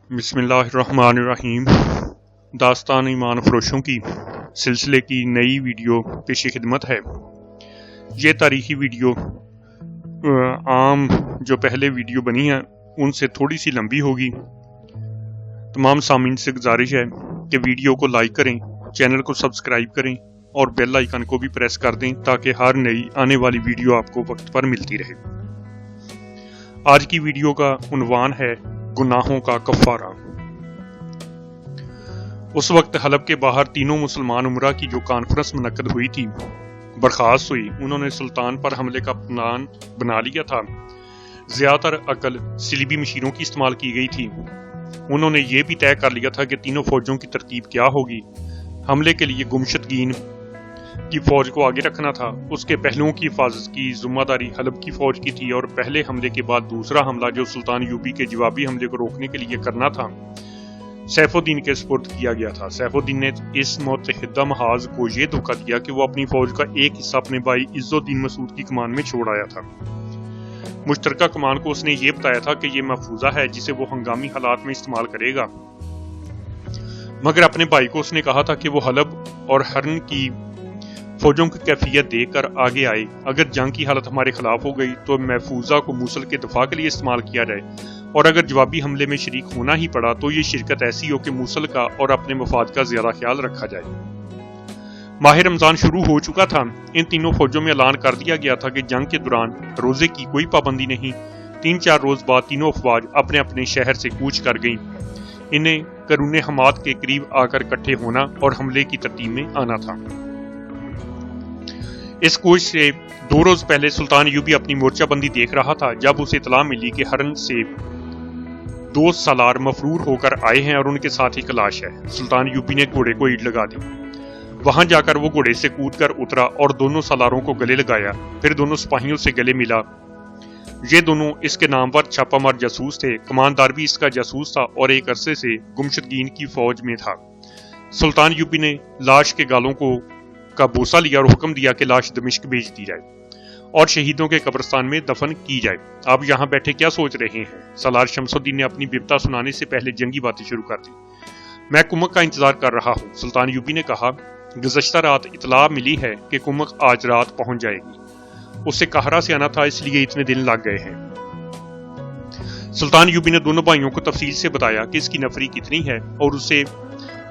بسم اللہ الرحمن الرحیم۔ داستان ایمان فروشوں کی سلسلے کی نئی ویڈیو پیش خدمت ہے۔ یہ تاریخی ویڈیو عام جو پہلے ویڈیو بنی ہے ان سے تھوڑی سی لمبی ہوگی۔ تمام سامعین سے گزارش ہے کہ ویڈیو کو لائک کریں، چینل کو سبسکرائب کریں اور بیل آئیکن کو بھی پریس کر دیں تاکہ ہر نئی آنے والی ویڈیو آپ کو وقت پر ملتی رہے۔ آج کی ویڈیو کا عنوان ہے گناہوں کا کفارہ۔ اس وقت حلب کے باہر تینوں مسلمان امراء کی جو کانفرنس منعقد ہوئی تھی برخاست ہوئی۔ انہوں نے سلطان پر حملے کا پلان بنا لیا تھا۔ زیادہ تر عقل صلیبی مشیروں کی استعمال کی گئی تھی۔ انہوں نے یہ بھی طے کر لیا تھا کہ تینوں فوجوں کی ترتیب کیا ہوگی۔ حملے کے لیے گمشدگین کی فوج کو آگے رکھنا تھا۔ اس کے پہلوؤں کی حفاظت کی ذمہ داری حلب کی فوج کی تھی اور پہلے حملے کے بعد دوسرا حملہ جو سلطان ایوبی کے جوابی حملے کو روکنے کے لیے کرنا تھا سیف الدین کے سپرد کیا گیا تھا۔ سیف الدین نے اس متحدہ محاذ کو یہ دھوکہ دیا کہ وہ اپنی فوج کا ایک حصہ اپنے بھائی عز الدین مسعود کی کمان میں چھوڑ آیا تھا۔ مشترکہ کمان کو اس نے یہ بتایا تھا کہ یہ محفوظہ ہے جسے وہ ہنگامی حالات میں استعمال کرے گا، مگر اپنے بھائی کو اس نے کہا تھا کہ وہ حلب اور حرن کی فوجوں کی کیفیت دیکھ کر آگے آئے۔ اگر جنگ کی حالت ہمارے خلاف ہو گئی تو محفوظہ کو موصل کے دفاع کے لیے استعمال کیا جائے، اور اگر جوابی حملے میں شریک ہونا ہی پڑا تو یہ شرکت ایسی ہو کہ موصل کا اور اپنے مفاد کا زیادہ خیال رکھا جائے۔ ماہ رمضان شروع ہو چکا تھا۔ ان تینوں فوجوں میں اعلان کر دیا گیا تھا کہ جنگ کے دوران روزے کی کوئی پابندی نہیں۔ 3-4 روز بعد تینوں افواج اپنے اپنے شہر سے کوچ کر گئیں۔ انہیں کرون حماد کے قریب آ کر اکٹھے ہونا اور حملے کی ترتیب میں آنا تھا۔ اس کوچ سے 2 روز پہلے سلطان ایوبی اپنی مورچہ بندی دیکھ رہا تھا جب اسے اطلاع ملی کہ حرن سے 2 سالار مفرور ہو کر آئے ہیں اور ان کے ساتھ ایک لاش ہے۔ سلطان ایوبی نے گھوڑے کو اینٹ لگا دی۔ وہاں جا کر وہ گھوڑے سے کود کر اترا اور دونوں سالاروں کو گلے لگایا، پھر دونوں سپاہیوں سے گلے ملا۔ یہ دونوں اس کے نام پر چھاپا مار جاسوس تھے۔ کماندار بھی اس کا جاسوس تھا اور ایک عرصے سے گمشدگین کی فوج میں تھا۔ سلطان ایوبی نے لاش کے گالوں کا بوسہ لیا اور حکم دیا کہ لاش دمشق بھیج دی جائے اور شہیدوں کے قبرستان میں دفن کی جائے۔ آپ یہاں بیٹھے کیا سوچ رہے ہیں؟ سالار شمس الدین نے اپنی بپتا سنانے سے پہلے جنگی باتیں شروع کر دی۔ میں کمک کا انتظار کر رہا ہوں۔ سلطان ایوبی نے کہا، گزشتہ رات اطلاع ملی ہے کہ کمک آج رات پہنچ جائے گی۔ اسے قاہرہ سے آنا تھا، اس لیے اتنے دن لگ گئے ہیں۔ سلطان ایوبی نے دونوں بھائیوں کو تفصیل سے بتایا کہ اس کی نفری کتنی ہے اور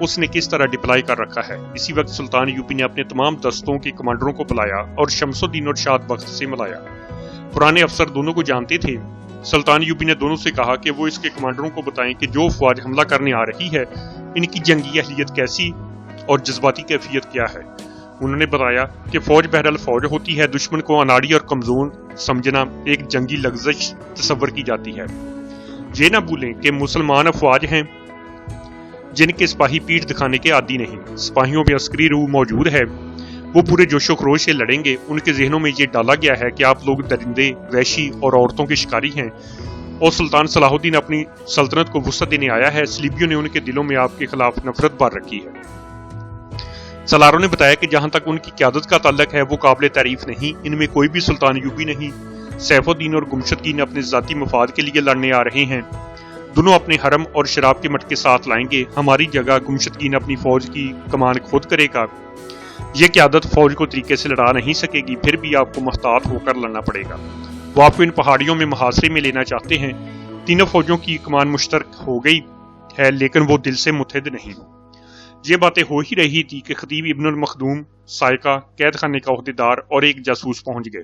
اس نے کس طرح ڈپلائی کر رکھا ہے۔ اسی وقت سلطان ایوبی نے اپنے تمام دستوں کے کمانڈروں کو بلایا اور شمس الدین اور شاد بخت سے ملایا۔ پرانے افسر دونوں کو جانتے تھے۔ سلطان ایوبی نے دونوں سے کہا کہ وہ اس کے کمانڈروں کو بتائیں کہ جو افواج حملہ کرنے آ رہی ہے ان کی جنگی اہلیت کیسی اور جذباتی کیفیت کیا ہے۔ انہوں نے بتایا کہ فوج بہرحال فوج ہوتی ہے، دشمن کو اناڑی اور کمزور سمجھنا ایک جنگی لغزش تصور کی جاتی ہے۔ یہ نہ بھولیں کہ مسلمان افواج ہیں جن کے سپاہی پیٹھ دکھانے کے عادی نہیں۔ سپاہیوں میں عسکری روح موجود ہے، وہ پورے جوش و خروش سے لڑیں گے۔ ان کے ذہنوں میں یہ ڈالا گیا ہے کہ آپ لوگ درندے، وحشی اور عورتوں کے شکاری ہیں، اور سلطان صلاح الدین اپنی سلطنت کو وسعت دینے آیا ہے۔ صلیبیوں نے ان کے دلوں میں آپ کے خلاف نفرت بھر رکھی ہے۔ سالاروں نے بتایا کہ جہاں تک ان کی قیادت کا تعلق ہے وہ قابل تعریف نہیں۔ ان میں کوئی بھی سلطان ایوبی نہیں۔ سیف الدین اور گمشدگین اپنے ذاتی مفاد کے لیے لڑنے آ رہے ہیں۔ دونوں اپنے حرم اور شراب کے مٹکے ساتھ لائیں گے۔ ہماری جگہ گمشدگین اپنی فوج کی کمان خود کرے گا۔ یہ قیادت فوج کو طریقے سے لڑا نہیں سکے گی، پھر بھی آپ کو محتاط ہو کر لڑنا پڑے گا۔ وہ آپ کو ان پہاڑیوں میں محاصرے میں لینا چاہتے ہیں۔ تینوں فوجوں کی کمان مشترک ہو گئی ہے لیکن وہ دل سے متحد نہیں۔ یہ باتیں ہو ہی رہی تھی کہ خطیب ابن المخدوم، سائقہ، قید خانے کا عہدیدار اور ایک جاسوس پہنچ گئے۔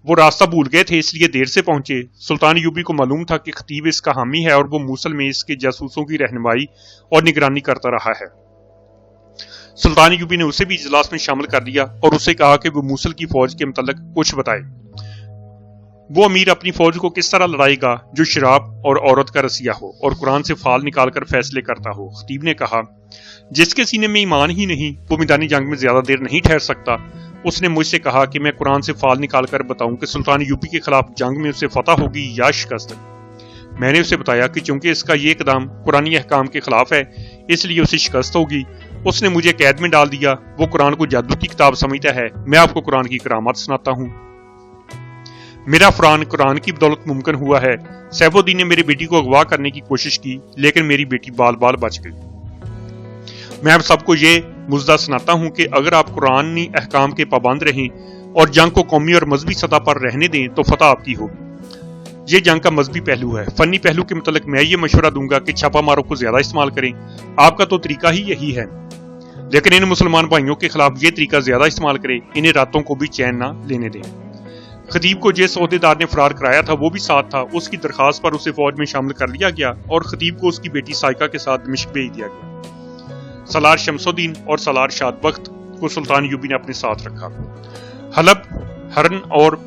وہ راستہ بھول گئے تھے اس لیے دیر سے پہنچے۔ سلطان ایوبی کو معلوم تھا کہ خطیب اس کا حامی ہے اور وہ موصل میں اس کے جاسوسوں کی رہنمائی اور نگرانی کرتا رہا ہے۔ سلطان ایوبی نے اسے بھی اجلاس میں شامل کر لیا اور اسے کہا کہ وہ موصل کی فوج کے متعلق کچھ بتائے۔ وہ امیر اپنی فوج کو کس طرح لڑائے گا جو شراب اور عورت کا رسیہ ہو اور قرآن سے فال نکال کر فیصلے کرتا ہو؟ خطیب نے کہا، جس کے سینے میں ایمان ہی نہیں وہ میدانی جنگ میں زیادہ دیر نہیں ٹھہر سکتا۔ اس نے مجھ سے کہا کہ میں قرآن سے فال نکال کر بتاؤں کہ سلطان ایوبی کے خلاف جنگ میں اسے فتح ہوگی یا شکست۔ میں نے اسے بتایا کہ چونکہ اس کا یہ اقدام قرآنی احکام کے خلاف ہے اس لیے اسے شکست ہوگی۔ اس نے مجھے قید میں ڈال دیا۔ وہ قرآن کو جادو کی کتاب سمجھتا ہے۔ میں آپ کو قرآن کی کرامات سناتا ہوں۔ میرا فران قرآن کی بدولت ممکن ہوا ہے۔ سیف الدین نے میری بیٹی کو اغوا کرنے کی کوشش کی لیکن میری بیٹی بال بال بچ گئی۔ میں اب سب کو یہ مزدہ سناتا ہوں کہ اگر آپ قرآنی احکام کے پابند رہیں اور جنگ کو قومی اور مذہبی سطح پر رہنے دیں تو فتح آپ کی ہوگی۔ یہ جنگ کا مذہبی پہلو ہے۔ فنی پہلو کے متعلق میں یہ مشورہ دوں گا کہ چھاپا ماروں کو زیادہ استعمال کریں۔ آپ کا تو طریقہ ہی یہی ہے، لیکن ان مسلمان بھائیوں کے خلاف یہ طریقہ زیادہ استعمال کریں، انہیں راتوں کو بھی چین نہ لینے دیں۔ خطیب کو جس عہدیدار نے فرار کرایا تھا وہ بھی ساتھ تھا۔ اس کی درخواست پر اسے فوج میں شامل کر لیا گیا اور خطیب کو اس کی بیٹی سائقہ کے ساتھ دمشق بھیج دیا گیا۔ سالار شمس الدین اور سالار شاد بخت کو سلطان ایوبی نے اپنے ساتھ رکھا۔ حلب، ہرن اور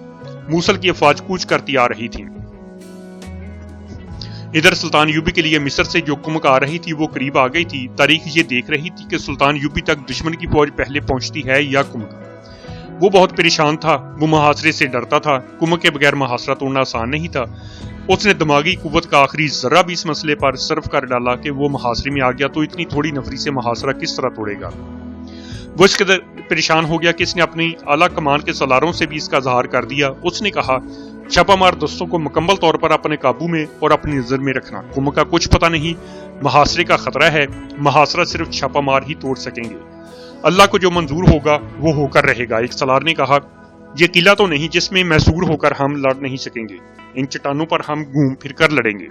موصل کی افواج کوچ کرتی آ رہی تھی۔ ادھر سلطان ایوبی کے لیے مصر سے جو کمک آ رہی تھی وہ قریب آ گئی تھی۔ تاریخ یہ دیکھ رہی تھی کہ سلطان ایوبی تک دشمن کی فوج پہلے پہنچتی ہے یا کمک۔ وہ بہت پریشان تھا، وہ محاصرے سے ڈرتا تھا۔ کمک کے بغیر محاصرہ توڑنا آسان نہیں تھا۔ اس نے دماغی قوت کا آخری ذرہ بھی اس مسئلے پر صرف کر ڈالا کہ وہ محاصرے میں آ گیا تو اتنی تھوڑی نفری سے محاصرہ کس طرح توڑے گا۔ وہ اس قدر پریشان ہو گیا کہ اس نے اپنی اعلیٰ کمان کے سالاروں سے بھی اس کا اظہار کر دیا۔ اس نے کہا، چھاپا مار دستوں کو مکمل طور پر اپنے قابو میں اور اپنی نظر میں رکھنا۔ کمک کا کچھ پتہ نہیں، محاصرے کا خطرہ ہے، محاصرہ صرف چھاپا مار ہی توڑ سکیں گے۔ اللہ کو جو منظور ہوگا وہ ہو کر رہے گا۔ ایک سالار نے کہا، یہ قلعہ تو نہیں جس میں محصور ہو کر ہم لڑ نہیں سکیں گے، ان چٹانوں پر ہم گھوم پھر کر لڑیں گے۔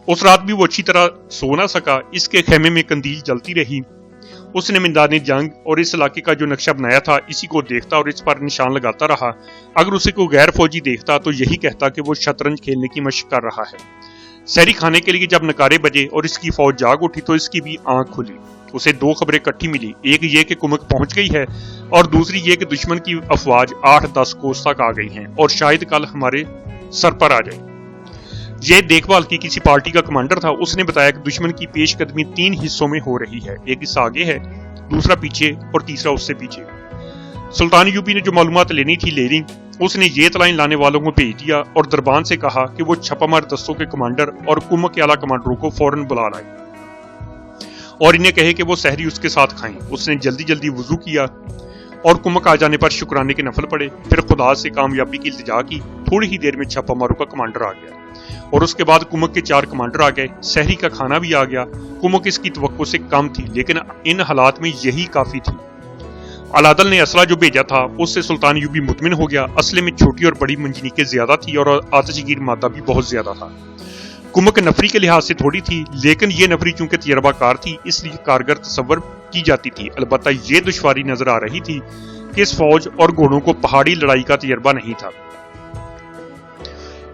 اس رات بھی وہ اچھی طرح سو نہ سکا، اس کے خیمے میں قندیل جلتی رہی۔ اس نے میدان جنگ اور اس علاقے کا جو نقشہ بنایا تھا اسی کو دیکھتا اور اس پر نشان لگاتا رہا۔ اگر اسے کوئی غیر فوجی دیکھتا تو یہی کہتا کہ وہ شطرنج کھیلنے کی مشق کر رہا ہے۔ سحری کھانے کے لیے جب نکارے بجے اور اس کی فوج جاگ اٹھی تو اس کی بھی آنکھ کھلی۔ اسے دو خبریں اکٹھی ملی، ایک یہ کہ کمک پہنچ گئی ہے اور دوسری یہ کہ دشمن کی افواج 8-10 کوس تک آ گئی ہیں اور شاید کل ہمارے سر پر آ جائے۔ یہ دیکھ بھال کی کسی پارٹی کا کمانڈر تھا۔ اس نے بتایا کہ دشمن کی پیش قدمی 3 حصوں میں ہو رہی ہے، ایک حصہ آگے ہے، دوسرا پیچھے اور تیسرا اس سے پیچھے۔ سلطان ایوبی نے جو معلومات لینی تھی لے لی۔ اس نے یہ اطلاع لانے والوں کو بھیج دیا اور دربان سے کہا کہ وہ چھپا مار دستوں کے کمانڈر اور کمک کے اعلیٰ کمانڈروں کو فوراً بلا لائے اور انہیں کہے کہ وہ سحری اس کے ساتھ کھائیں۔ اس نے جلدی جلدی وضو کیا اور کمک آ جانے پر شکرانے کے نفل پڑے، پھر خدا سے کامیابی کی التجا کی۔ تھوڑی ہی دیر میں چھاپا ماروں کا کمانڈر آ گیا اور اس کے بعد کمک کے 4 کمانڈر آ گئے۔ سحری کا کھانا بھی آ گیا۔ کمک اس کی توقع سے کم تھی لیکن ان حالات میں یہی کافی تھی۔ علادل نے اسلحہ جو بھیجا تھا اس سے سلطان ایوبی مطمئن ہو گیا۔ اسلحے میں چھوٹی اور بڑی منجنیقیں زیادہ تھی اور آتش گیر مادہ بھی بہت زیادہ تھا۔ کمک نفری کے لحاظ سے تھوڑی تھی لیکن یہ نفری چونکہ تجربہ کار تھی اس لیے کارگر تصور کی جاتی تھی۔ البتہ یہ دشواری نظر آ رہی تھی کہ اس فوج اور گھوڑوں کو پہاڑی لڑائی کا تجربہ نہیں تھا۔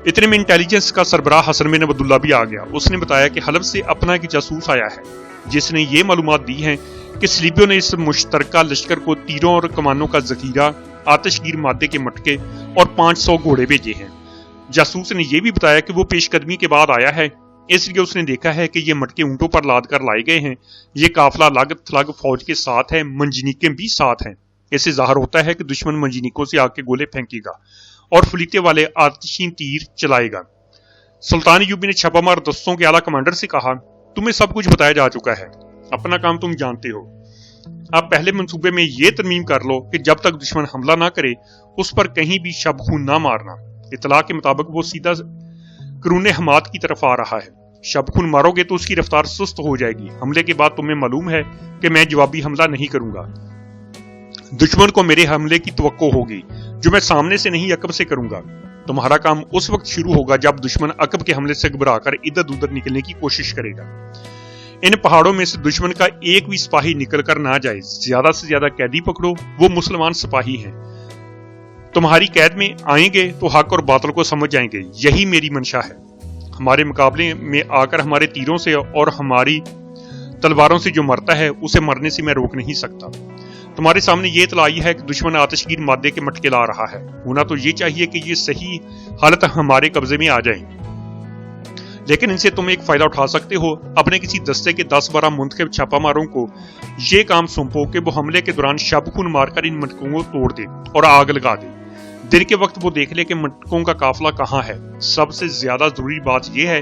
اتنے میں انٹیلیجنس کا سربراہ حسن بن عبداللہ بھی آ گیا۔ اس نے بتایا کہ حلب سے اپنا ایک جاسوس آیا ہے جس نے یہ معلومات دی ہیں کہ صلیبیوں نے اس مشترکہ لشکر کو تیروں اور کمانوں کا ذخیرہ، آتش گیر مادے کے مٹکے اور 500 گھوڑے بھیجے ہیں۔ جاسوس نے یہ بھی بتایا کہ وہ پیش قدمی کے بعد آیا ہے، اس لیے اس نے دیکھا ہے کہ یہ مٹکے اونٹوں پر لاد کر لائے گئے ہیں۔ یہ قافلہ لگ تھلگ فوج کے ساتھ ہے، منجنیقیں بھی ساتھ ہیں۔ اس سے ظاہر ہوتا ہے کہ دشمن منجنیقوں سے آگ کے گولے پھینکے گا اور فلیتے والے آتشین تیر چلائے گا۔ سلطان ایوبی نے چھاپا مار دستوں کے اعلیٰ کمانڈر سے کہا، تمہیں سب کچھ بتایا جا چکا ہے، اپنا کام تم جانتے ہو۔ اب پہلے منصوبے میں یہ ترمیم کر لو کہ جب تک دشمن حملہ نہ کرے اس پر کہیں بھی شب خون نہ مارنا۔ اطلاع کے مطابق وہ سیدھا قرون حماد کی طرف آ رہا ہے۔ شب خون مارو گے تو اس کی رفتار سست ہو جائے گی۔ حملے کے بعد تمہیں معلوم ہے کہ میں جوابی حملہ نہیں کروں گا۔ دشمن کو میرے حملے کی توقع ہوگی جو میں سامنے سے نہیں عقب سے کروں گا۔ تمہارا کام اس وقت شروع ہوگا جب دشمن عقب کے حملے سے گھبرا کر ادھر ادھر نکلنے کی کوشش کرے گا۔ ان پہاڑوں میں سے دشمن کا ایک بھی سپاہی نکل کر نہ جائے۔ زیادہ سے زیادہ قیدی پکڑو، وہ مسلمان سپاہی ہیں۔ تمہاری قید میں آئیں گے تو حق اور باطل کو سمجھ جائیں گے، یہی میری منشا ہے۔ ہمارے مقابلے میں آ کر ہمارے تیروں سے اور ہماری تلواروں سے جو مرتا ہے اسے مرنے سے میں روک نہیں سکتا۔ تمہارے سامنے یہ اطلاع ہے کہ دشمن آتش گیر مادے کے مٹکے لا رہا ہے۔ ہونا تو یہ چاہیے کہ یہ صحیح حالت ہمارے قبضے میں آ جائیں، لیکن ان سے تم ایک فائدہ اٹھا سکتے ہو۔ اپنے کسی دستے کے 10-12 منتخب چھاپا ماروں کو یہ کام سونپو کہ وہ حملے کے دوران شب خون مار کر ان مٹکوں کو توڑ دے اور آگ لگا دے۔ دن کے وقت وہ دیکھ لے کہ مٹکوں کا قافلہ کہاں ہے۔ سب سے زیادہ ضروری بات یہ ہے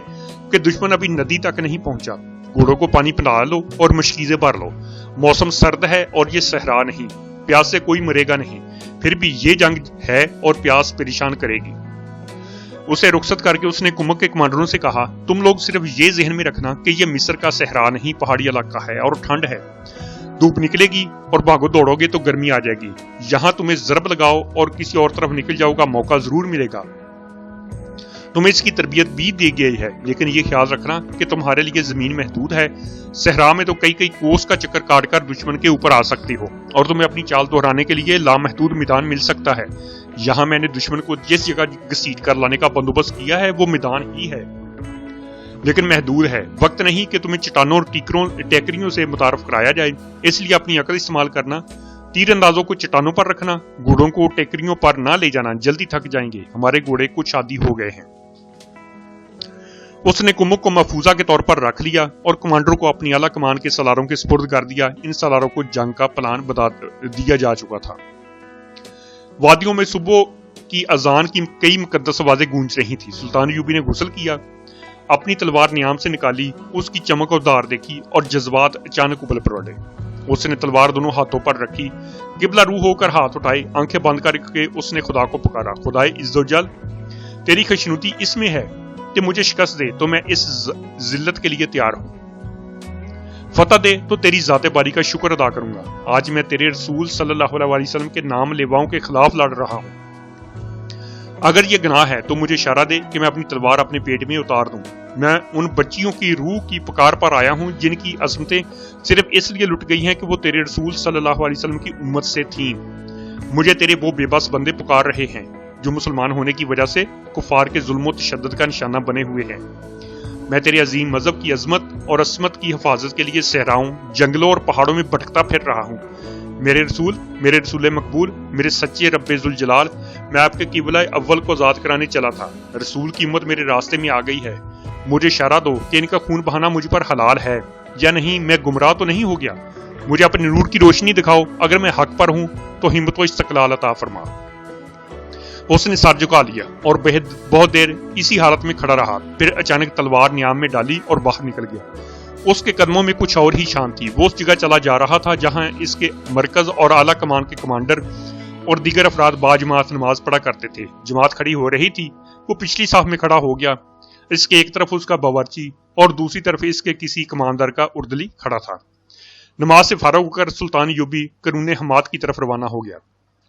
کہ دشمن ابھی ندی تک نہیں پہنچا۔ گھوڑوں کو پانی پلا لو اور مشکیزیں بھر لو۔ موسم سرد ہے اور یہ صحرا نہیں، پیاس سے کوئی مرے گا نہیں۔ پھر بھی یہ جنگ ہے اور پیاس پریشان کرے گی۔ اسے رخصت کر کے اس نے کمک کے کمانڈروں سے کہا، تم لوگ صرف یہ ذہن میں رکھنا کہ یہ مصر کا صحرا نہیں، پہاڑی علاقہ ہے اور ٹھنڈ ہے۔ دھوپ نکلے گی اور بھاگو دوڑو گے تو گرمی آ جائے گی۔ یہاں تمہیں ضرب لگاؤ اور کسی اور طرف نکل جاؤ گا، موقع ضرور ملے گا۔ تمہیں اس کی تربیت بھی دی گئی ہے، لیکن یہ خیال رکھنا کہ تمہارے لیے زمین محدود ہے۔ صحرا میں تو کئی کوس کا چکر کاٹ کر دشمن کے اوپر آ سکتے ہو اور تمہیں اپنی چال دہرانے کے لیے لامحدود میدان مل سکتا ہے۔ یہاں میں نے دشمن کو جس جگہ گھسیٹ کر لانے کا بندوبست کیا ہے وہ میدان ہی ہے، لیکن محدود ہے۔ وقت نہیں کہ تمہیں چٹانوں اور ٹیکریوں سے متعارف کرایا جائے، اس لیے اپنی عقل استعمال کرنا۔ تیر اندازوں کو چٹانوں پر رکھنا، گھوڑوں کو ٹیکریوں پر نہ لے جانا، جلدی تھک جائیں گے، ہمارے گھوڑے کچھ عادی ہو گئے ہیں۔ اس نے کمک کو محفوظہ کے طور پر رکھ لیا اور کمانڈروں کو اپنی اعلیٰ کمان کے سالاروں کے سپرد کر دیا۔ ان سالاروں کو جنگ کا پلان بتا دیا جا چکا تھا۔ وادیوں میں صبح کی اذان کی کئی مقدس آوازیں گونج رہی تھی۔ سلطان ایوبی نے غسل کیا، اپنی تلوار نیام سے نکالی، اس کی چمک اور دھار دیکھی اور جذبات اچانک ابل پڑے۔ اس نے تلوار دونوں ہاتھوں پر رکھی، قبلہ روح ہو کر ہاتھ اٹھائے، آنکھیں بند کر کے اس نے خدا کو پکارا، خدائے عز و جل، تیری خوشنودی اس میں ہے کہ مجھے شکست دے تو میں اس ذلت کے لیے تیار ہوں، فتح دے تو تیری ذات باری کا شکر ادا کروں گا۔ آج میں تیرے رسول صلی اللہ علیہ وسلم کے نام لیواؤں کے خلاف لڑ رہا ہوں۔ اگر یہ گناہ ہے تو مجھے اشارہ دے کہ میں اپنی تلوار اپنے پیٹ میں اتار دوں۔ میں ان بچیوں کی روح کی پکار پر آیا ہوں جن کی عصمتیں صرف اس لیے لٹ گئی ہیں کہ وہ تیرے رسول صلی اللہ علیہ وسلم کی امت سے تھیں۔ مجھے تیرے وہ بے بس بندے پکار رہے ہیں جو مسلمان ہونے کی وجہ سے کفار کے ظلم و تشدد کا نشانہ بنے ہوئے ہیں۔ میں تیرے عظیم مذہب کی عظمت اور عصمت کی حفاظت کے لیے صحراؤں، جنگلوں اور پہاڑوں میں بھٹکتا پھر رہا ہوں۔ میرے رسول مقبول، میرے سچے رب ذوالجلال، میں آپ کے قبلہ اول کو آزاد کرانے چلا تھا۔ رسول کی امت میرے راستے میں آ گئی ہے، مجھے اشارہ دو کہ ان کا خون بہانا مجھ پر حلال ہے یا نہیں، میں گمراہ تو نہیں ہو گیا۔ مجھے اپنے نور کی روشنی دکھاؤ، اگر میں حق پر ہوں تو ہمت و استقلال عطا فرما۔ اس نے سر جھکا لیا اور بہت دیر اسی حالت میں کھڑا رہا، پھر اچانک تلوار نیام میں ڈالی اور باہر نکل گیا۔ اس کے قدموں میں کچھ اور ہی شان تھی، وہ اس جگہ چلا جا رہا تھا جہاں اس کے مرکز اور اعلیٰ کمان کے کمانڈر اور دیگر افراد باجماعت نماز پڑھا کرتے تھے۔ جماعت کھڑی ہو رہی تھی، وہ پچھلی صف میں کھڑا ہو گیا۔ اس کے ایک طرف اس کا باورچی اور دوسری طرف اس کے کسی کماندار کا اردلی کھڑا تھا۔ نماز سے فارغ ہو کر سلطان ایوبی قرون حماد کی طرف روانہ ہو گیا۔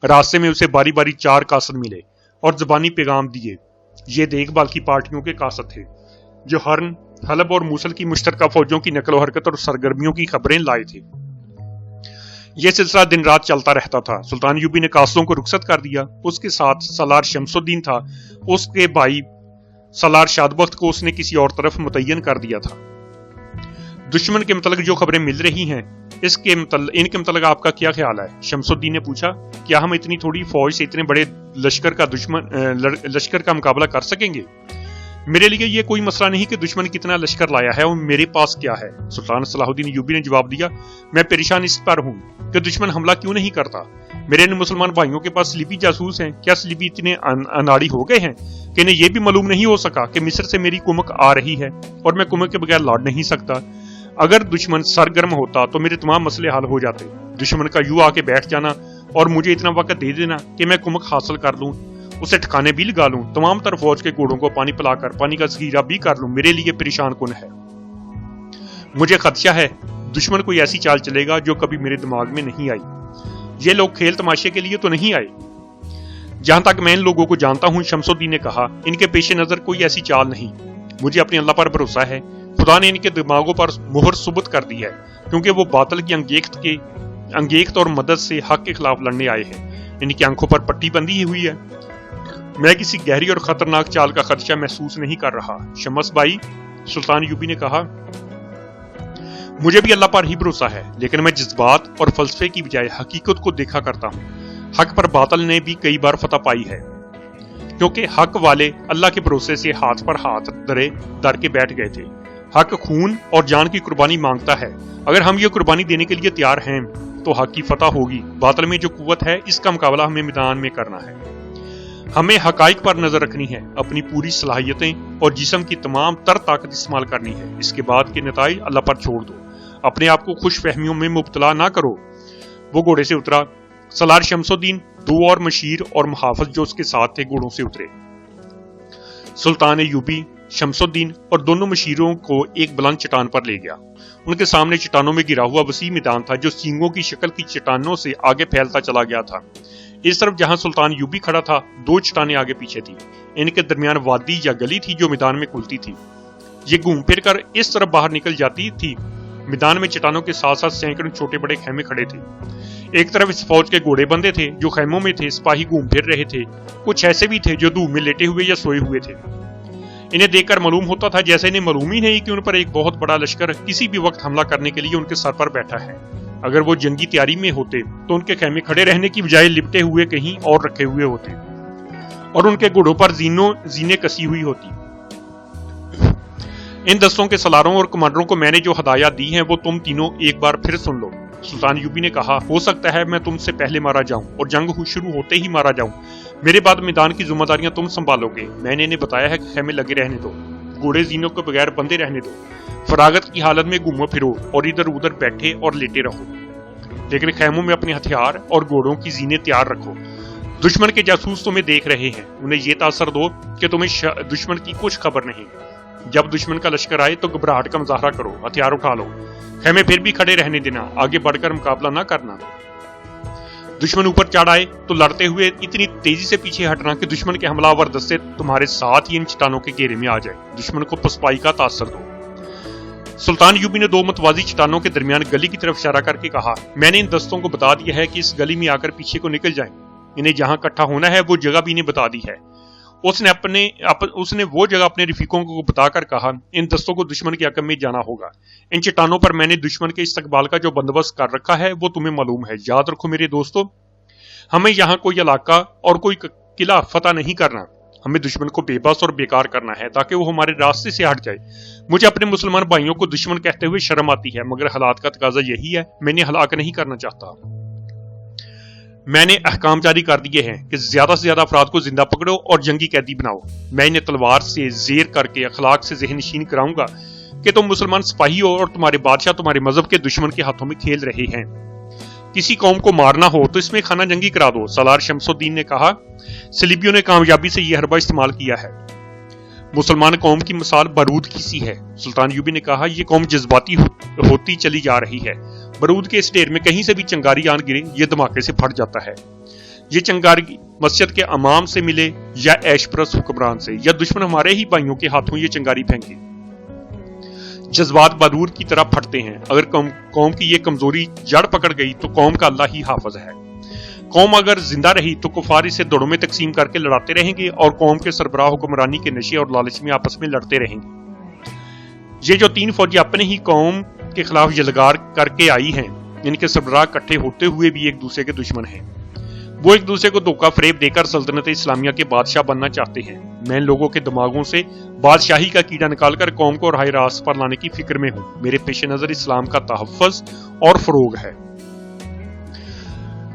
راستے میں اسے باری باری 4 قاصد ملے اور زبانی پیغام دیے۔ یہ دیکھ بھال کی پارٹیوں کے قاصد تھے جو ہرن، حلب اور موصل کی مشترکہ فوجوں کی نقل و حرکت اور سرگرمیوں کی خبریں لائے تھے۔ یہ سلسلہ دن رات چلتا رہتا تھا۔ سلطان ایوبی نے قاصدوں کو رخصت کر دیا۔ اس کے ساتھ سالار شمس الدین تھا، اس کے بھائی سالار شادبخت کو اس نے کسی اور طرف متعین کر دیا تھا۔ دشمن کے متعلق جو خبریں مل رہی ہیں ان کے متعلق آپ کا کیا خیال ہے؟ شمس الدین نے پوچھا، کیا ہم اتنی تھوڑی فوج سے اتنے بڑے لشکر کا مقابلہ کر سکیں گے؟ میرے لیے یہ کوئی مسئلہ نہیں کہ دشمن کتنا لشکر لایا ہے اور میرے پاس کیا ہے۔ سلطان صلاح الدین ایوبی نے جواب دیا، میں پریشان اس پر ہوں کہ دشمن حملہ کیوں نہیں کرتا۔ میرے ان مسلمان بھائیوں کے پاس سلیبی جاسوس ہیں، کیا سلیبی اتنے اناڑی ہو گئے ہیں کہ انہیں یہ بھی معلوم نہیں ہو سکا کہ مصر سے میری کمک آ رہی ہے اور میں کمک کے بغیر لڑ نہیں سکتا۔ اگر دشمن سرگرم ہوتا تو میرے تمام مسئلے حل ہو جاتے۔ دشمن کا یوں آ کے بیٹھ جانا اور مجھے اتنا وقت دے دینا کہ میں کمک حاصل کر لوں، اسے ٹھکانے بھی لگا لوں، تمام طرف فوج کے گھوڑوں کو پانی پلا کر پانی کا ذخیرہ بھی کر لوں، میرے لیے پریشان کن ہے۔ مجھے خدشہ ہے دشمن کوئی ایسی چال چلے گا جو کبھی میرے دماغ میں نہیں آئی۔ یہ لوگ کھیل تماشے کے لیے تو نہیں آئے۔ جہاں تک میں ان لوگوں کو جانتا ہوں، شمس الدین نے کہا، ان کے پیش نظر کوئی ایسی چال نہیں۔ مجھے اپنے اللہ پر بھروسہ ہے، خدا نے ان کے دماغوں پر مہر ثبت کر دی ہے، کیونکہ وہ باطل کی انگیخت اور مدد سے حق کے خلاف لڑنے آئے ہیں۔ ان کی آنکھوں پر پٹی بندھی ہوئی ہے۔ میں کسی گہری اور خطرناک چال کا خدشہ محسوس نہیں کر رہا۔ شمس بھائی، سلطان ایوبی نے کہا، مجھے بھی اللہ پر ہی بھروسہ ہے، لیکن میں جذبات اور فلسفے کی بجائے حقیقت کو دیکھا کرتا ہوں۔ حق پر باطل نے بھی کئی بار فتح پائی ہے، کیونکہ حق والے اللہ کے بھروسے سے ہاتھ پر ہاتھ در کے بیٹھ گئے تھے۔ حق خون اور جان کی قربانی مانگتا ہے۔ اگر ہم یہ قربانی دینے کے لیے تیار ہیں تو حق کی فتح ہوگی۔ باطل میں جو قوت ہے، اس کا مقابلہ ہمیں میدان میں کرنا ہے۔ ہمیں حقائق پر نظر رکھنی ہے، اپنی پوری صلاحیتیں اور جسم کی تمام تر طاقت استعمال کرنی ہے۔ اس کے بعد کے نتائج اللہ پر چھوڑ دو، اپنے آپ کو خوش فہمیوں میں مبتلا نہ کرو۔ وہ گھوڑے سے اترا۔ سالار شمس الدین دو اور مشیر اور محافظ جو اس کے ساتھ تھے گھوڑوں سے اترے۔ سلطان ایوبی شمس الدین اور دونوں مشیروں کو ایک بلند چٹان پر لے گیا۔ ان کے سامنے چٹانوں میں گرا ہوا وسیع میدان تھا جو سینگوں کی شکل کی چٹانوں سے آگے پھیلتا چلا گیا تھا۔ اس طرف جہاں سلطان ایوبی کھڑا تھا دو چٹانیں آگے پیچھے تھی، ان کے درمیان وادی یا گلی تھی جو میدان میں کھلتی تھی، یہ گھوم پھر کر اس طرف باہر نکل جاتی تھی۔ میدان میں چٹانوں کے ساتھ ساتھ سینکڑوں چھوٹے بڑے خیمے کھڑے تھے۔ ایک طرف اس فوج کے گھوڑے بندے تھے جو خیموں میں تھے، سپاہی گھوم پھر رہے تھے، کچھ ایسے بھی تھے جو دھوپ میں لیٹے ہوئے یا سوئے ہوئے تھے۔ انہیں دیکھ کر معلوم ہوتا تھا جیسے انہیں معلوم ہی نہیں کہ ان پر ایک بہت بڑا لشکر کسی بھی وقت حملہ کرنے کے لیے ان کے سر پر بیٹھا ہے۔ اگر وہ جنگی تیاری میں ہوتے تو ان کے خیمے کھڑے رہنے کی بجائے لپٹے ہوئے کہیں اور رکھے ہوئے ہوتے اور ان کے گھوڑوں پر زینے کسی ہوئی ہوتی۔ ان دستوں کے سالاروں اور کمانڈروں کو میں نے جو ہدایات دی ہیں وہ تم تینوں ایک بار پھر سن لو۔ سلطان ایوبی نے کہا، ہو سکتا ہے میں تم سے پہلے مارا جاؤں اور جنگ شروع ہوتے ہی مارا جاؤں، میرے بعد میدان کی ذمہ داریاں تم سنبھالو گے۔ میں نے انہیں بتایا ہے کہ خیمے لگے رہنے دو، گھوڑے زینوں کے بغیر بندے رہنے دو، فراغت کی حالت میں گھومو پھرو اور ادھر ادھر بیٹھے اور لیٹے رہو، لیکن خیموں میں اپنے ہتھیار اور گھوڑوں کی زینے تیار رکھو۔ دشمن کے جاسوس تمہیں دیکھ رہے ہیں، انہیں یہ تاثر دو کہ تمہیں دشمن کی کچھ خبر نہیں۔ جب دشمن کا لشکر آئے تو گھبراہٹ کا مظاہرہ کرو، ہتھیار اٹھا لو، خیمے پھر بھی کھڑے رہنے دینا، آگے بڑھ کر مقابلہ نہ کرنا۔ دشمن اوپر چڑھ آئے تو لڑتے ہوئے اتنی تیزی سے پیچھے ہٹنا کہ دشمن کے حملہ آور دستے تمہارے ساتھ ہی ان چٹانوں کے گھیرے میں آ جائے، دشمن کو پسپائی کا تاثر دو۔ سلطان ایوبی نے دو متوازی چٹانوں کے درمیان گلی کی طرف اشارہ کر کے کہا، میں نے ان دستوں کو بتا دیا ہے کہ اس گلی میں آ کر پیچھے کو نکل جائیں، انہیں جہاں اکٹھا ہونا ہے وہ جگہ بھی انہیں بتا دی ہے۔ اس نے وہ جگہ اپنے رفیقوں کو بتا کر کہا، ان دستوں کو دشمن کے حق میں جانا ہوگا، ان چٹانوں پر میں نے دشمن کے استقبال کا جو بندوبست کر رکھا ہے وہ تمہیں معلوم ہے۔ یاد رکھو میرے دوستو، ہمیں یہاں کوئی علاقہ اور کوئی قلعہ فتح نہیں کرنا، ہمیں دشمن کو بے بس اور بیکار کرنا ہے تاکہ وہ ہمارے راستے سے ہٹ جائے۔ مجھے اپنے مسلمان بھائیوں کو دشمن کہتے ہوئے شرم آتی ہے، مگر حالات کا تقاضا یہی ہے، میں انہیں ہلاک نہیں کرنا چاہتا۔ میں نے احکام جاری کر دیے ہیں کہ زیادہ سے زیادہ افراد کو زندہ پکڑو اور جنگی قیدی بناؤ۔ میں انہیں تلوار سے زیر کر کے اخلاق سے ذہن نشین کراؤں گا کہ تم مسلمان سپاہی ہو اور تمہارے بادشاہ تمہارے مذہب کے دشمن کے ہاتھوں میں کھیل رہے ہیں۔ کسی قوم کو مارنا ہو تو اس میں خانہ جنگی کرا دو۔ سالار شمس الدین نے کہا، صلیبیوں نے کامیابی سے یہ حربہ استعمال کیا ہے۔ مسلمان قوم کی مثال بارود کی سی ہے۔ سلطان ایوبی نے کہا، یہ قوم جذباتی ہوتی چلی جا رہی ہے۔ بارود کے اس ڈھیر میں کہیں سے بھی چنگاری آن گرے یہ دھماکے سے پھٹ جاتا ہے۔ یہ چنگاری مسجد کے امام سے ملے یا عیش پرست حکمران سے، یا دشمن ہمارے ہی بھائیوں کے ہاتھوں یہ چنگاری پھینکے۔ جذبات بارود کی طرح پھٹتے ہیں، اگر قوم کی یہ کمزوری جڑ پکڑ گئی تو قوم کا اللہ ہی حافظ ہے۔ قوم اگر زندہ رہی تو کفار اسے دڑوں میں تقسیم کر کے لڑاتے رہیں گے اور قوم کے سربراہ حکمرانی کے نشے اور لالچ میں آپس میں لڑتے رہیں گے۔ یہ جو تین فوجیں اپنے ہی قوم کے خلاف یلغار کر کے آئی ہیں، ان کے سربراہ اکٹھے ہوتے ہوئے بھی ایک دوسرے کے دشمن ہیں۔ وہ ایک دوسرے کو دھوکہ فریب دے کر سلطنت اسلامیہ کے بادشاہ بننا چاہتے ہیں۔ میں ان لوگوں کے دماغوں سے بادشاہی کا کیڑا نکال کر قوم کو راہ راست پر لانے کی فکر میں ہوں۔ میرے پیش نظر اسلام کا تحفظ اور فروغ ہے۔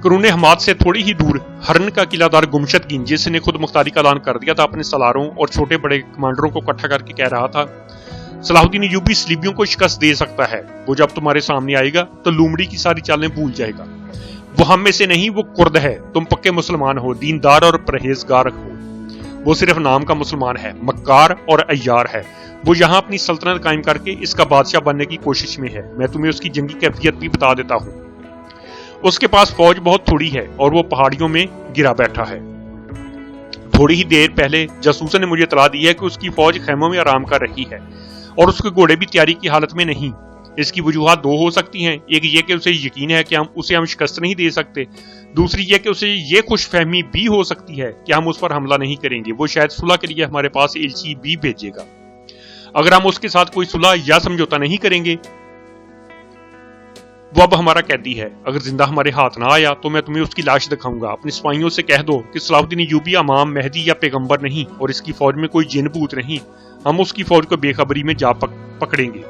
قرون حماد سے تھوڑی ہی دور ہرن کا قلعہ دار گمشدگین، جس نے خود مختاری کا اعلان کر دیا تھا، اپنے سالاروں اور چھوٹے بڑے کمانڈروں کو اکٹھا کر کے کہہ رہا تھا، صلاح الدین ایوبی صلیبیوں کو شکست دے سکتا ہے۔ وہ جب تمہارے سامنے آئے گا تو لومڑی کی ساری چالیں بھول جائے گا۔ وہ ہم میں سے نہیں، وہ کرد ہے۔ تم پکے مسلمان ہو، دیندار اور پرہیزگار ہو۔ وہ صرف نام کا مسلمان ہے، مکار اور عیار ہے۔ وہ یہاں اپنی سلطنت قائم کر کے اس کا بادشاہ بننے کی کوشش میں ہے۔ میں تمہیں اس کی جنگی کیفیت بھی بتا دیتا ہوں۔ اس کے پاس فوج بہت تھوڑی ہے اور وہ پہاڑیوں میں گرا بیٹھا ہے۔ تھوڑی ہی دیر پہلے جاسوسوں نے مجھے اطلاع دی ہے کہ اس کی فوج خیموں میں آرام کر رہی ہے اور اس کے گھوڑے بھی تیاری کی حالت میں نہیں۔ اس کی وجوہات دو ہو سکتی ہیں، ایک یہ کہ اسے یقین ہے کہ ہم شکست نہیں دے سکتے، دوسری یہ کہ اسے یہ خوش فہمی بھی ہو سکتی ہے کہ ہم اس پر حملہ نہیں کریں گے۔ وہ شاید صلح کے لیے ہمارے پاس ایلچی بھی بھیجے گا۔ اگر ہم اس کے ساتھ کوئی صلح یا سمجھوتا نہیں کریں گے، وہ اب ہمارا قیدی ہے۔ اگر زندہ ہمارے ہاتھ نہ آیا تو میں تمہیں اس کی لاش دکھاؤں گا۔ اپنے سپاہیوں سے کہہ دو کہ صلاح الدین ایوبی امام مہدی یا پیغمبر نہیں اور اس کی فوج میں کوئی جن بھوت نہیں۔ ہم اس کی فوج کو بے خبری میں جا پکڑیں گے۔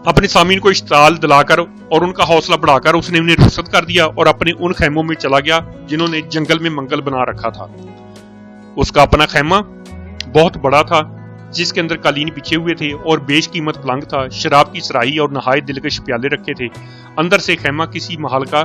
اپنے سامعین کو اشتعال دلا کر اور ان کا حوصلہ بڑھا کر اس نے انہیں رخصت کر دیا اور اپنے ان خیموں میں چلا گیا جنہوں نے جنگل میں منگل بنا رکھا تھا۔ اس کا اپنا خیمہ بہت بڑا تھا، جس کے اندر قالین بچھے ہوئے تھے اور بیش قیمت پلنگ تھا، شراب کی سرائی اور نہایت دلکش پیالے رکھے تھے۔ اندر سے خیمہ کسی محل کا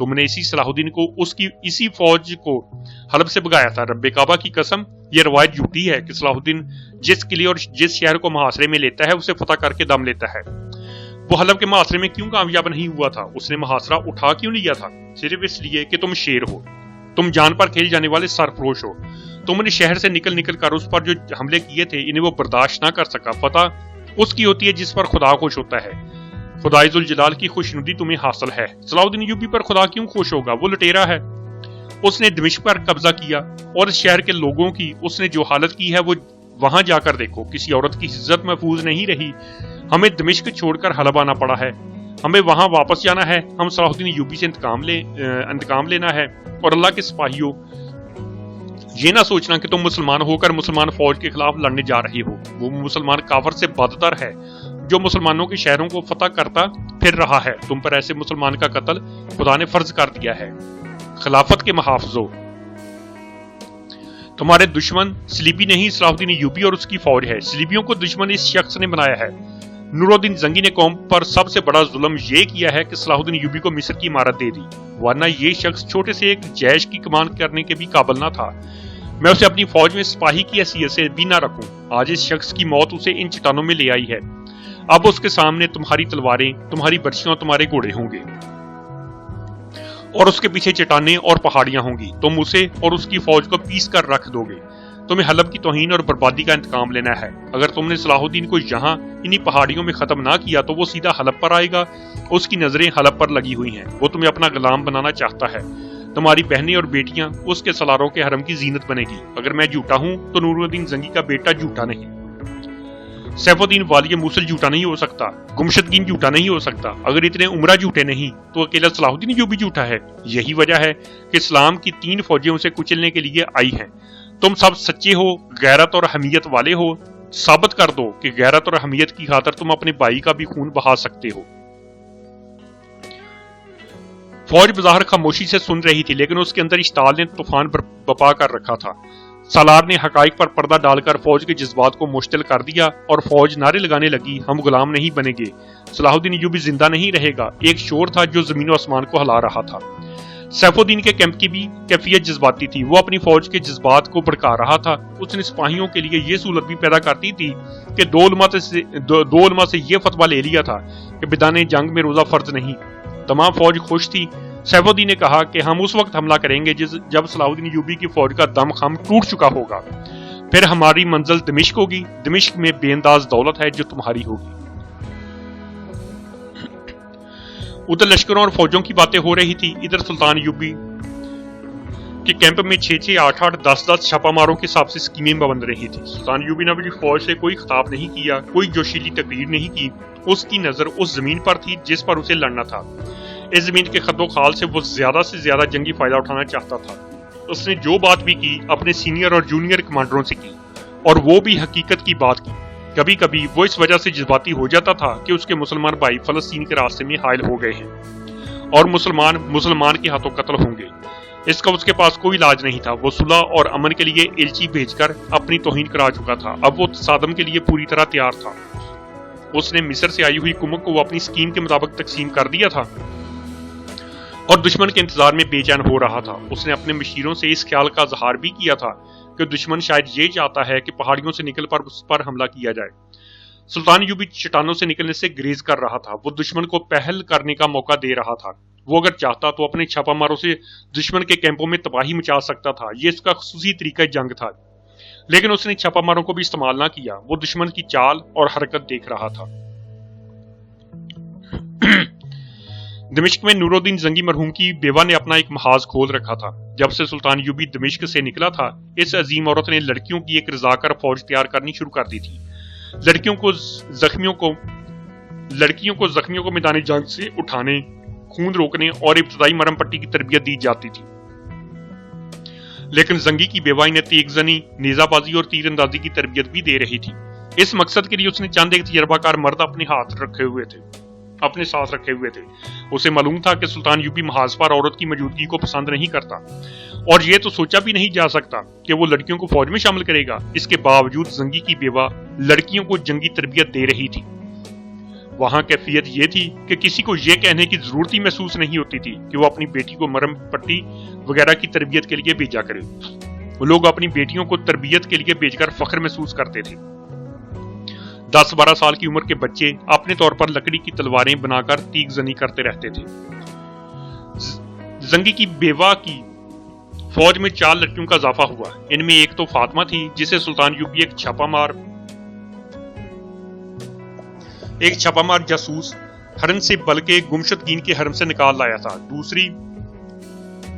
تم نے اسی صلاح الدین کو اسی فوج کو حلب سے بھگایا تھا۔ رب کعبہ کی قسم، یہ روایت جھوٹی ہے کہ صلاح الدین جس قلعے اور جس شہر کو محاصرے میں لیتا ہے اسے فتح کر کے دم لیتا ہے۔ وہ حلب کے محاصرے میں کیوں کامیاب نہیں ہوا تھا؟ اس نے محاصرہ اٹھا کیوں لیا تھا؟ صرف اس لیے کہ تم شیر ہو، تم جان پر کھیل جانے والے سرفروش ہو۔ تم نے شہر سے نکل کر اس پر جو حملے کیے تھے انہیں وہ برداشت نہ کر سکا۔ فتح اس کی ہوتی ہے جس پر خدا خوش ہوتا ہے۔ خدائے ذوالجلال کی خوشنودی تمہیں حاصل ہے۔ صلاح الدین ایوبی پر خدا کیوں خوش ہوگا؟ وہ لٹیرا ہے، اس نے دمشق پر قبضہ کیا اور اس شہر کے لوگوں کی اس نے جو حالت کی ہے وہ وہاں جا کر دیکھو۔ کسی عورت کی عزت محفوظ نہیں رہی۔ ہمیں دمشق چھوڑ کر حلب آنا پڑا ہے، ہمیں وہاں واپس جانا ہے۔ ہم صلاح الدین ایوبی سے انتقام لینا ہے۔ اور اللہ کے سپاہیوں، یہ نہ سوچنا کہ تم مسلمان ہو کر مسلمان فوج کے خلاف لڑنے جا رہے ہو۔ وہ مسلمان کافر سے بدتر ہے جو مسلمانوں کے شہروں کو فتح کرتا پھر رہا ہے۔ تم پر ایسے مسلمان کا قتل خدا نے فرض کر دیا ہے۔ خلافت کے محافظوں، تمہارے دشمن صلیبی نہیں، صلاح الدین ایوبی اور اس کی فوج ہے۔ صلیبیوں کو دشمن اس شخص نے بنایا ہے۔ نور الدین زنگی نے قوم پر سب سے بڑا ظلم یہ کیا ہے کہ صلاح الدین ایوبی کو مصر کی عمارت دے دی، ورنہ یہ شخص چھوٹے سے ایک جیش کی کمان کرنے کے بھی قابل نہ تھا۔ میں اسے اپنی فوج میں سپاہی کی حیثیت سے بھی نہ رکھوں۔ آج اس شخص کی موت اسے ان چٹانوں میں لے آئی ہے۔ اب اس کے سامنے تمہاری تلواریں، تمہاری برچیاں اور تمہارے گھوڑے ہوں گے، اور اس کے پیچھے چٹانیں اور پہاڑیاں ہوں گی۔ تم اسے اور اس کی فوج کو پیس کر رکھ دو گے۔ تمہیں حلب کی توہین اور بربادی کا انتقام لینا ہے۔ اگر تم نے صلاح الدین کو یہاں انہی پہاڑیوں میں ختم نہ کیا تو وہ سیدھا حلب پر آئے گا۔ اس کی نظریں حلب پر لگی ہوئی ہیں۔ وہ تمہیں اپنا غلام بنانا چاہتا ہے۔ تمہاری بہنیں اور بیٹیاں اس کے سلاروں کے حرم کی زینت بنے گی۔ اگر میں جھوٹا ہوں تو نور الدین زنگی کا بیٹا جھوٹا نہیں، سیف الدین والی موصل جھوٹا نہیں ہو سکتا، گمشدگین جھوٹا نہیں ہو سکتا۔ اگر اتنے عمرہ جھوٹے نہیں تو اکیلا صلاح الدین جو بھی جھوٹا ہے۔ یہی وجہ ہے کہ اسلام کی 3 فوجیں اسے کچلنے کے لیے آئی ہیں۔ تم سب سچے ہو، غیرت اور حمیت والے ہو۔ ثابت کر دو کہ غیرت اور حمیت کی خاطر تم اپنے بھائی کا بھی خون بہا سکتے ہو۔ فوج بظاہر خاموشی سے سن رہی تھی، لیکن اس کے اندر اشتعال نے طوفان برپا کر رکھا تھا۔ سالار نے حقائق پر پردہ ڈال کر فوج کے جذبات کو مشتعل کر دیا اور فوج نعرے لگانے لگی، ہم غلام نہیں بنیں گے، صلاح الدین ایوبی زندہ نہیں رہے گا۔ ایک شور تھا جو زمین و آسمان کو ہلا رہا تھا۔ سیف الدین کے کیمپ کی بھی کیفیت جذباتی تھی۔ وہ اپنی فوج کے جذبات کو بھڑکا رہا تھا۔ اس نے سپاہیوں کے لیے یہ سہولت بھی پیدا کرتی تھی کہ دو علماء سے یہ فتویٰ لے لیا تھا کہ میدان جنگ میں روزہ فرض نہیں۔ تمام فوج خوش تھی۔ سیف الدین نے کہا کہ ہم اس وقت حملہ کریں گے جب صلاح الدین ایوبی کی فوج کا دم خم ٹوٹ چکا ہوگا۔ پھر ہماری منزل دمشق ہوگی۔ دمشق میں بے انداز دولت ہے جو تمہاری ہوگی۔ ادھر لشکروں اور فوجوں کی باتیں ہو رہی تھی، ادھر سلطان ایوبی کے کیمپ میں 6-6, 8-8, 10-10 چھاپا ماروں کے حساب سے اسکیمیں بن رہی تھی۔ سلطان ایوبی نے اپنی فوج سے کوئی خطاب نہیں کیا، کوئی جوشیلی تقریر نہیں کی۔ اس کی نظر اس زمین پر تھی جس پر اسے لڑنا تھا۔ اس زمین کے خد و خال سے وہ زیادہ سے زیادہ جنگی فائدہ اٹھانا چاہتا تھا۔ اس نے جو بات بھی کی اپنے سینئر اور جونیئر کمانڈروں سے کی، اور وہ بھی حقیقت کی بات کی۔ کبھی کبھی وہ اس وجہ سے جذباتی ہو جاتا تھا کہ اس کے مسلمان بھائی فلسطین کے راستے میں حائل ہو گئے ہیں اور مسلمان کے ہاتھوں قتل ہوں گے۔ اس کا اس کے پاس کوئی علاج نہیں تھا۔ وہ صلح اور امن کے لیے ایلچی بھیج کر اپنی توہین کرا چکا تھا۔ اب وہ تصادم کے لیے پوری طرح تیار تھا۔ اس نے مصر سے آئی ہوئی کمک کو اپنی اسکیم کے مطابق تقسیم کر دیا تھا اور دشمن کے انتظار میں بے چین ہو رہا تھا۔ اس نے اپنے مشیروں سے اس خیال کا اظہار بھی کیا تھا کہ دشمن شاید یہ چاہتا ہے کہ پہاڑیوں سے نکل پر اس پر حملہ کیا جائے۔ سلطان ایوبی چٹانوں سے نکلنے سے گریز کر رہا تھا۔ وہ دشمن کو پہل کرنے کا موقع دے رہا تھا۔ وہ اگر چاہتا تو اپنے چھاپا ماروں سے دشمن کے کیمپوں میں تباہی مچا سکتا تھا۔ یہ اس کا خصوصی طریقہ جنگ تھا، لیکن اس نے چھاپا ماروں کو بھی استعمال نہ کیا۔ وہ دشمن کی چال اور حرکت دیکھ رہا تھا۔ دمشق میں نور الدین زنگی مرحوم کی بیوہ نے اپنا ایک محاذ کھول رکھا تھا۔ جب سے سلطان ایوبی دمشق سے نکلا تھا، اس عظیم عورت نے لڑکیوں کی ایک رضاکار فوج تیار کرنی شروع کر دی تھی۔ لڑکیوں کو زخمیوں کو میدان جنگ سے اٹھانے، خون روکنے اور ابتدائی مرہم پٹی کی تربیت دی جاتی تھی۔ لیکن زنگی کی بیوہ انہیں تیغ زنی، نیزہ بازی اور تیر اندازی کی تربیت بھی دے رہی تھی۔ اس مقصد کے لیے اس نے چند ایک تجربہ کار مرد اپنے ساتھ رکھے ہوئے تھے۔ اسے معلوم تھا کہ سلطان ایوبی محاذ پر عورت کی موجودگی کو پسند نہیں کرتا، اور یہ تو سوچا بھی نہیں جا سکتا کہ وہ لڑکیوں کو فوج میں شامل کرے گا۔ اس کے باوجود زنگی کی بیوہ لڑکیوں کو جنگی تربیت دے رہی تھی۔ وہاں کیفیت یہ تھی کہ کسی کو یہ کہنے کی ضرورت ہی محسوس نہیں ہوتی تھی کہ وہ اپنی بیٹی کو مرہم پٹی وغیرہ کی تربیت کے لیے بھیجا کرے. وہ لوگ اپنی بیٹیوں کو تربیت کے لیے بھیج کر فخر محسوس کرتے تھے. 10-12 سال کی عمر کے بچے اپنے طور پر لکڑی کی تلواریں بنا کر تیغ زنی کرتے رہتے تھے. زنگی کی بیوہ کی فوج میں 4 لڑکیوں کا اضافہ ہوا. ان میں ایک تو فاطمہ تھی جسے سلطان یوبی ایک چھاپا مار جاسوس ہرن سے بلکہ گمشدگین کے حرم سے نکال لایا تھا. دوسری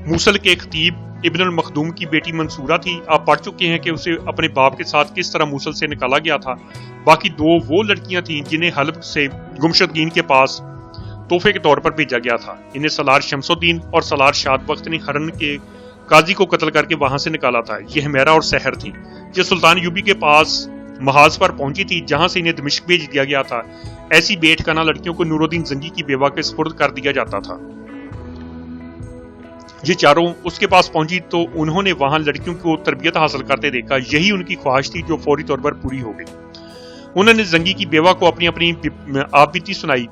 موصل کے خطیب ابن المخدوم کی بیٹی منصورہ تھی. آپ پڑھ چکے ہیں کہ اسے اپنے باپ کے ساتھ کس طرح موصل سے نکالا گیا تھا. باقی 2 وہ لڑکیاں تھیں جنہیں حلب سے گمشدگین کے پاس تحفے کے طور پر بھیجا گیا تھا. انہیں سالار شمس الدین اور سالار شاد بخت نے ہرن کے قاضی کو قتل کر کے وہاں سے نکالا تھا. یہ حمیرہ اور سحر تھی جو سلطان یوبی کے پاس محاذ پر پہنچی تھی جہاں سے انہیں دمشق بھیج دیا گیا تھا. ایسی بیٹ کنا لڑکیوں کو نور الدین زنگی کی بیوہ کے سپرد کر دیا جاتا تھا. یہ چاروں اس کے پاس پہنچی تو انہوں نے وہاں لڑکیوں کو تربیت حاصل کرتے دیکھا. یہی ان کی خواہش تھی جو فوری طور پر پوری ہو گئی. انہوں نے زنگی کی بیوہ کو اپنی آپ بیتی سنائی.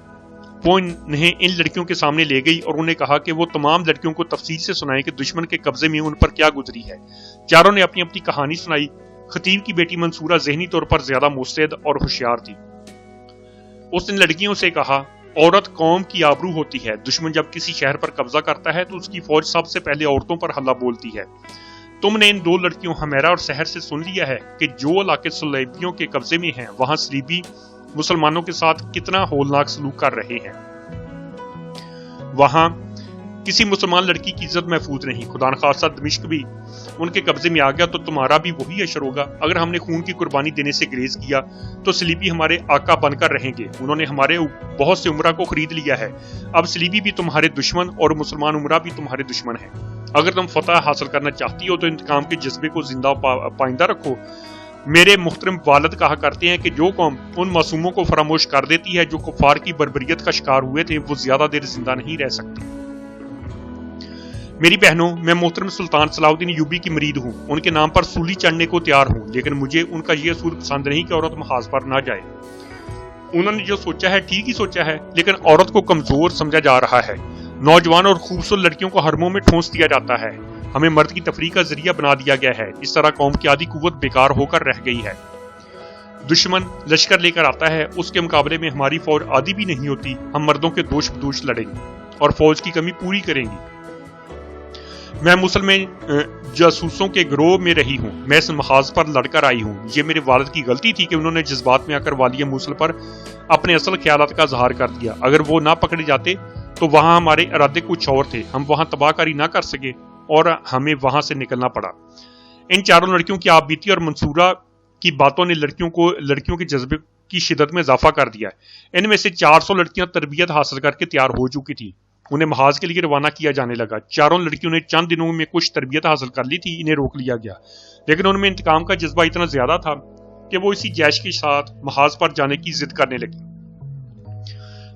وہ انہیں ان لڑکیوں کے سامنے لے گئی اور انہیں کہا کہ وہ تمام لڑکیوں کو تفصیل سے سنائیں کہ دشمن کے قبضے میں ان پر کیا گزری ہے. چاروں نے اپنی اپنی کہانی سنائی. خطیب کی بیٹی منصورہ ذہنی طور پر زیادہ مستعد اور ہوشیار تھی. اس نے لڑکیوں سے کہا، عورت قوم کی آبرو ہوتی ہے. دشمن جب کسی شہر پر قبضہ کرتا ہے تو اس کی فوج سب سے پہلے عورتوں پر حملہ بولتی ہے. تم نے ان 2 لڑکیوں حمیرہ اور سحر سے سن لیا ہے کہ جو علاقے صلیبیوں کے قبضے میں ہیں وہاں صلیبی مسلمانوں کے ساتھ کتنا ہولناک سلوک کر رہے ہیں. وہاں کسی مسلمان لڑکی کی عزت محفوظ نہیں. خدا نخواستہ دمشق بھی ان کے قبضے میں آ گیا تو تمہارا بھی وہی اشر ہوگا. اگر ہم نے خون کی قربانی دینے سے گریز کیا تو صلیبی ہمارے آقا بن کر رہیں گے. انہوں نے ہمارے بہت سے عمرہ کو خرید لیا ہے. اب صلیبی بھی تمہارے دشمن اور مسلمان عمرہ بھی تمہارے دشمن ہیں. اگر تم فتح حاصل کرنا چاہتی ہو تو انتقام کے جذبے کو زندہ پائندہ رکھو. میرے محترم والد کہا کرتے ہیں کہ جو قوم ان معصوموں کو فراموش کر دیتی ہے جو کفار کی بربریت کا شکار ہوئے تھے وہ زیادہ دیر زندہ نہیں رہ سکتی. میری بہنوں، میں محترم سلطان صلاح الدین یوبی کی مرید ہوں. ان کے نام پر سولی چڑھنے کو تیار ہوں، لیکن مجھے ان کا یہ اصول پسند نہیں کہ عورت محاذ پر نہ جائے. انہوں نے جو سوچا ہے ٹھیک ہی سوچا ہے، لیکن عورت کو کمزور سمجھا جا رہا ہے. نوجوان اور خوبصورت لڑکیوں کو حرموں میں ٹھونس دیا جاتا ہے. ہمیں مرد کی تفریح کا ذریعہ بنا دیا گیا ہے. اس طرح قوم کی آدھی قوت بیکار ہو کر رہ گئی ہے. دشمن لشکر لے کر آتا ہے، اس کے مقابلے میں ہماری فوج آدھی بھی نہیں ہوتی. ہم مردوں کے دوش بدوش لڑیں گے اور فوج کی کمی پوری کریں گی. میں موصل میں جاسوسوں کے گروہ میں رہی ہوں. میں اس محاذ پر لڑ کر آئی ہوں. یہ میرے والد کی غلطی تھی کہ انہوں نے جذبات میں آ کر والی موصل پر اپنے اصل خیالات کا اظہار کر دیا. اگر وہ نہ پکڑے جاتے تو وہاں ہمارے ارادے کچھ اور تھے. ہم وہاں تباہ کاری نہ کر سکے اور ہمیں وہاں سے نکلنا پڑا. ان چاروں لڑکیوں کی آپ بیتی اور منصورہ کی باتوں نے لڑکیوں کے جذبے کی شدت میں اضافہ کر دیا. ان میں سے 400 لڑکیاں تربیت حاصل کر کے تیار ہو چکی تھی. انہیں محاذ کے لیے روانہ کیا جانے لگا. چاروں لڑکیوں نے چند دنوں میں کچھ تربیت حاصل کر لی تھی. انہیں روک لیا گیا، لیکن ان میں انتقام کا جذبہ اتنا زیادہ تھا کہ وہ اسی جیش کے ساتھ محاذ پر جانے کی ضد کرنے لگی.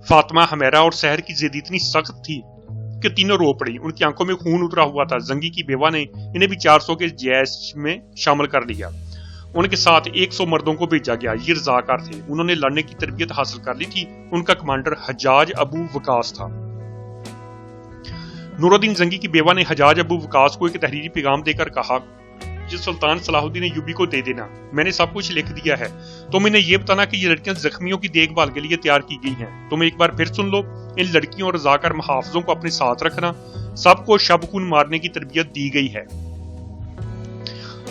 فاطمہ، حمیرہ اور سحر کی ضد اتنی سخت تھی کہ تینوں رو پڑی. ان کی آنکھوں میں خون اترا ہوا تھا. زنگی کی بیوہ نے انہیں بھی 400 کے جیش میں شامل کر لیا. ان کے ساتھ 100 مردوں کو بھیجا گیا. یہ رضاکار تھے. انہوں نے لڑنے کی تربیت حاصل کر لی تھی. ان کا کمانڈر حجاج ابو وقاص تھا. نور الدین زنگی کی بیوہ نے حجاج ابو وقاص کو ایک تحریری پیغام دے کر کہا، یہ سلطان صلاح الدین یوبی کو دے دینا. میں نے سب کچھ لکھ دیا ہے. تم انہیں یہ بتانا کہ یہ لڑکیاں زخمیوں کی دیکھ بھال کے لیے تیار کی گئی ہیں. تم ایک بار پھر سن لو. ان لڑکیوں اور رضاکار محافظوں کو اپنے ساتھ رکھنا. سب کو شب خون مارنے کی تربیت دی گئی ہے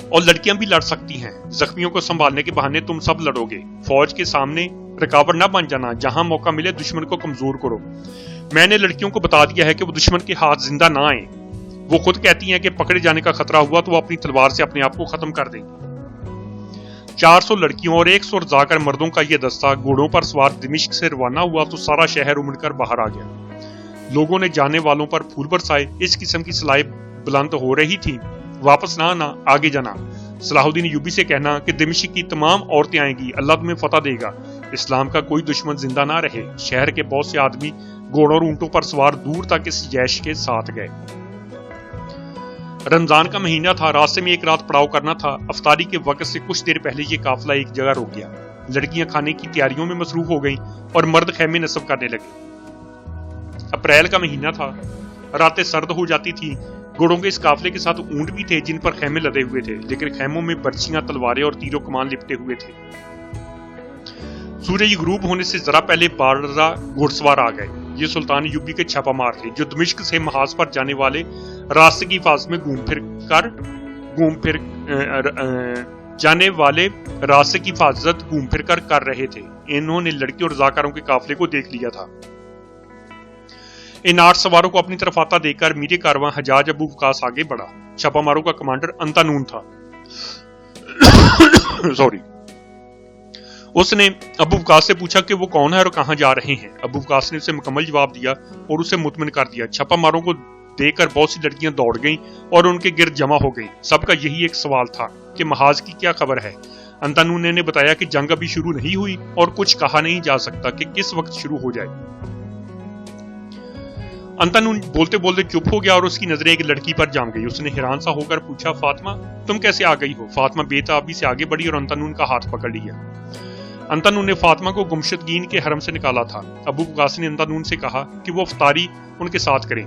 اور لڑکیاں بھی لڑ سکتی ہیں. زخمیوں کو سنبھالنے کے بہانے تم سب لڑو گے. فوج کے سامنے رکاوٹ نہ بن جانا. جہاں موقع ملے دشمن کو کمزور کرو. میں نے لڑکیوں کو بتا دیا ہے کہ وہ دشمن کے ہاتھ زندہ نہ آئیں. وہ خود کہتی ہیں کہ پکڑے جانے کا خطرہ ہوا تو وہ اپنی تلوار سے اپنے آپ کو ختم کر دیں گے. 400 لڑکیوں اور 100 رضاکار مردوں کا یہ دستہ گھوڑوں پر سوار دمشق سے روانہ ہوا تو سارا شہر امڑ کر باہر آ گیا. لوگوں نے جانے والوں پر پھول برسائے. اس قسم کی سلائیں بلند ہو رہی تھی، واپس نہ آنا، آگے جانا. صلاح الدین یوبی سے کہنا کہ دمشق کی تمام عورتیں آئیں گی، اللہ تمہیں فتح دے گا. اسلام کا کوئی دشمن زندہ نہ رہے. شہر کے بہت سے آدمی گھوڑوں اور اونٹوں پر سوار دور تک اس جیش کے ساتھ گئے. رمضان کا مہینہ تھا. راستے میں ایک رات پڑاؤ کرنا تھا. افطاری کے وقت سے کچھ دیر پہلے یہ قافلہ ایک جگہ رک گیا. لڑکیاں کھانے کی تیاریوں میں مصروف ہو گئیں اور مرد خیمے نصب کرنے لگے۔ اپریل کا مہینہ تھا، راتیں سرد ہو جاتی تھی۔ گھوڑوں کے اس قافلے کے ساتھ اونٹ بھی تھے جن پر خیمے لدے ہوئے تھے، لیکن خیموں میں برچیاں، تلواریں اور تیر و کمان لپٹے ہوئے تھے۔ سورج غروب ہونے سے ذرا پہلے 12 گھوڑ سوار آ گئے۔ یہ سلطان ایوبی کے چھاپا مار تھے جو دمشق سے محاذ پر جانے والے راستے کی حفاظت میں گھوم پھر کر رہے تھے۔ انہوں نے لڑکیوں اور رضاکاروں کے قافلے کو دیکھ لیا تھا۔ ان 8 سواروں کو اپنی طرف آتا دیکھ کر میر کارواں حجاج ابو وقاص آگے بڑھا۔ چھاپا ماروں کا کمانڈر انتانون تھا۔ اس نے ابو وقاص سے پوچھا کہ وہ کون ہے اور کہاں جا رہے ہیں۔ ابو وقاص نے اسے مکمل جواب دیا اور اسے مطمئن کر دیا۔ چھاپا ماروں کو دیکھ کر بہت سی لڑکیاں دوڑ گئیں اور ان کے گرد جمع ہو گئیں۔ سب کا یہی ایک سوال تھا کہ محاذ کی کیا خبر ہے۔ انتانون نے بتایا کہ جنگ ابھی شروع نہیں ہوئی اور کچھ کہا نہیں جا سکتا کہ کس وقت شروع ہو جائے۔ انتانون بولتے بولتے چپ ہو گیا اور اس کی نظریں ایک لڑکی پر جام گئی۔ اس نے حیران سا ہو کر پوچھا، فاطمہ تم کیسے آ گئی ہو؟ فاطمہ بے تابی سے آگے بڑھی اور انتانون کا ہاتھ پکڑ لیا۔ انتانون نے فاطمہ کو گمشدگین کے حرم سے نکالا تھا۔ ابو وقاص نے انتانون سے کہا کہ وہ افطاری ان کے ساتھ کریں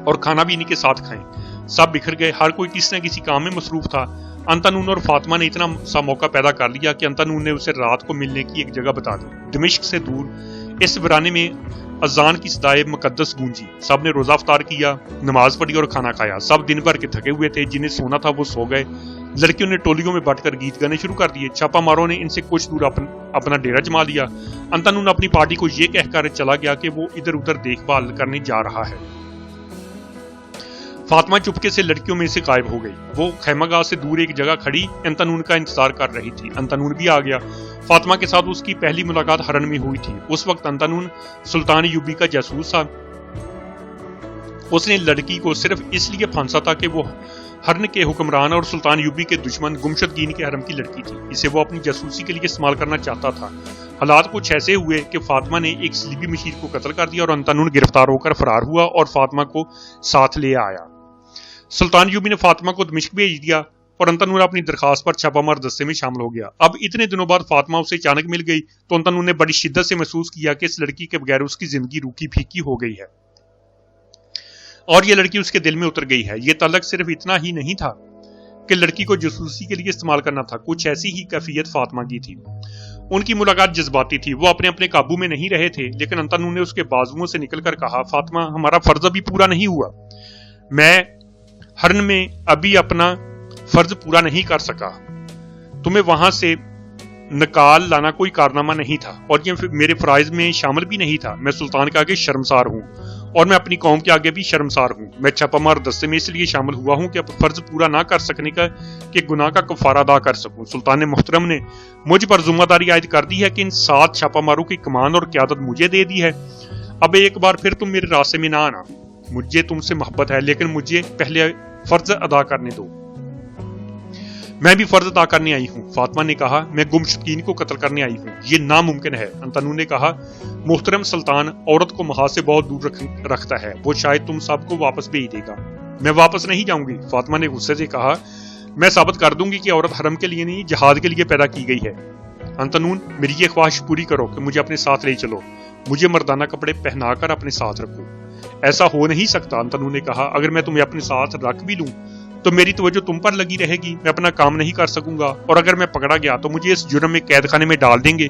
اور کھانا بھی انہی کے ساتھ کھائیں۔ سب بکھر گئے، ہر کوئی کسی نہ کسی کام میں مصروف تھا۔ انتانون اور فاطمہ نے اتنا سا موقع پیدا کر لیا کہ انتانون نے اسے رات کو ملنے کی ایک جگہ بتا دی۔ دمشق سے دور اس ویرانے میں اذان کی صدائے مقدس گونجی۔ سب نے روزہ افطار کیا، نماز پڑھی اور کھانا کھایا۔ سب دن بھر کے تھکے ہوئے تھے، جنہیں سونا تھا وہ سو گئے۔ لڑکیوں نے ٹولیوں میں بٹ کر گیت گانے شروع کر دیے۔ چھاپا ماروں نے ان سے کچھ دور اپنا ڈیرا جما لیا۔ انتانون اپنی پارٹی کو یہ کہہ کر چلا گیا کہ وہ ادھر ادھر دیکھ بھال کرنے جا رہا ہے۔ فاطمہ چپکے سے لڑکیوں میں سے غائب ہو گئی۔ وہ خیمہ گاہ سے دور ایک جگہ کھڑی انتانون کا انتظار کر رہی تھی۔ انتانون بھی آ گیا۔ فاطمہ کے ساتھ اس کی پہلی ملاقات ہرن میں ہوئی تھی۔ اس وقت انتانون سلطان ایوبی کا جاسوس تھا۔ اس نے لڑکی کو صرف اس لیے پھانسا تھا کہ وہ ہرن کے حکمران اور سلطان ایوبی کے دشمن گمشدگین کے حرم کی لڑکی تھی۔ اسے وہ اپنی جاسوسی کے لیے استعمال کرنا چاہتا تھا۔ حالات کچھ ایسے ہوئے کہ فاطمہ نے ایک صلیبی مشیر کو قتل کر دیا اور انتانون گرفتار ہو کر فرار ہوا اور فاطمہ کو ساتھ لے آیا۔ سلطان ایوبی نے فاطمہ کو دمشق بھیج دیا اور انتانون اپنی درخواست پر چھاپا مار دستے میں شامل ہو گیا۔ اب اتنے دنوں بعد فاطمہ اسے اچانک مل گئی تو انتانون نے بڑی شدت سے محسوس کیا کہ اس لڑکی کے بغیر اس کی زندگی روکھی پھیکی ہو گئی ہے اور یہ لڑکی اس کے دل میں اتر گئی ہے۔ یہ تعلق صرف اتنا ہی نہیں تھا کہ لڑکی کو جاسوسی کے لیے استعمال کرنا تھا، کچھ ایسی ہی کیفیت فاطمہ کی تھی۔ ان کی ملاقات جذباتی تھی، وہ اپنے قابو میں نہیں رہے تھے، لیکن انتانون نے اس کے بازوؤں سے نکل کر کہا، فاطمہ ہمارا فرض ابھی پورا نہیں ہوا۔ میں ہرن میں ابھی اپنا فرض پورا نہیں کر سکا۔ تمہیں وہاں سے نکال لانا کوئی کارنامہ نہیں تھا اور یہ میرے فرائض میں شامل بھی نہیں تھا۔ میں سلطان کے آگے شرمسار ہوں اور میں اپنی قوم کے آگے بھی شرمسار ہوں۔ میں چھاپا مار دستے میں اس لیے شامل ہوا ہوں کہ فرض پورا نہ کر سکنے کا کہ گناہ کا کفارہ ادا کر سکوں۔ سلطان محترم نے مجھ پر ذمہ داری عائد کر دی ہے کہ ان 7 چھاپا ماروں کی کمان اور قیادت مجھے دے دی ہے۔ اب ایک بار پھر تم میرے راستے میں نہ آنا۔ مجھے تم سے محبت ہے، لیکن مجھے پہلے فرض ادا کرنے دو۔ میں بھی فرض ادا کرنے آئی ہوں۔ فاطمہ نے کہا، میں گمشدگین کو قتل کرنے آئی ہوں، یہ ناممکن ہے۔ انتانون نے کہا، محترم سلطان عورت کو محاذ سے بہت دور رکھتا ہے، وہ شاید تم سب کو واپس بھیج دے گا۔ میں واپس نہیں جاؤں گی۔ فاطمہ نے غصے سے کہا، میں ثابت کر دوں گی کہ عورت حرم کے لیے نہیں جہاد کے لیے پیدا کی گئی ہے۔ انتانون میری یہ خواہش پوری کرو کہ مجھے اپنے ساتھ لے چلو، مجھے مردانہ کپڑے پہنا کر اپنے ساتھ رکھو۔ ایسا ہو نہیں سکتا، انتانون نے کہا، اگر میں تمہیں اپنے ساتھ رکھ بھی لوں تو میری توجہ تم پر لگی رہے گی، میں اپنا کام نہیں کر سکوں گا، اور اگر میں پکڑا گیا تو مجھے اس جرم میں قید خانے میں ڈال دیں گے